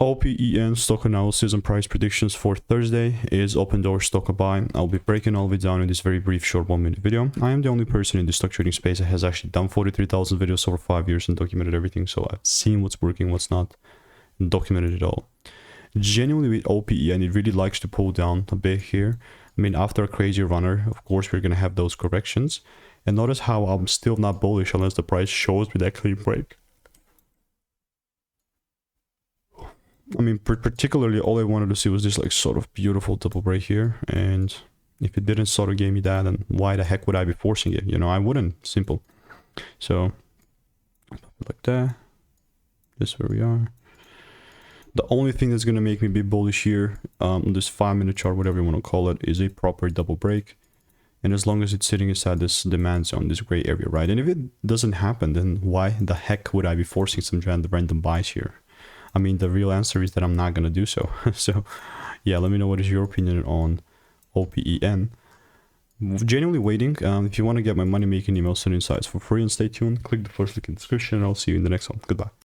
OPEN stock analysis and price predictions for Thursday is open door stock buy. I'll be breaking all of it down in this very brief short 1-minute video. I am the only person in the stock trading space that has actually done 43,000 videos over 5 years and documented everything, so I've seen what's working, what's not, and documented it all. Genuinely with OPEN, it really likes to pull down a bit here. I mean, after a crazy runner, of course, we're going to have those corrections. And notice how I'm still not bullish unless the price shows me that clean break. I mean, particularly all I wanted to see was this like sort of beautiful double break here. And if it didn't sort of give me that, then why the heck would I be forcing it? You know, I wouldn't. Simple. So, like that. This is where we are. The only thing that's going to make me be bullish here, on this 5-minute chart, whatever you want to call it, is a proper double break. And as long as it's sitting inside this demand zone, this gray area, right? And if it doesn't happen, then why the heck would I be forcing some random buys here? I mean, the real answer is that I'm not going to do so. So, yeah, let me know what is your opinion on OPEN. Genuinely waiting. If you want to get my money-making emails and insights for free and stay tuned, click the first link in the description and I'll see you in the next one. Goodbye.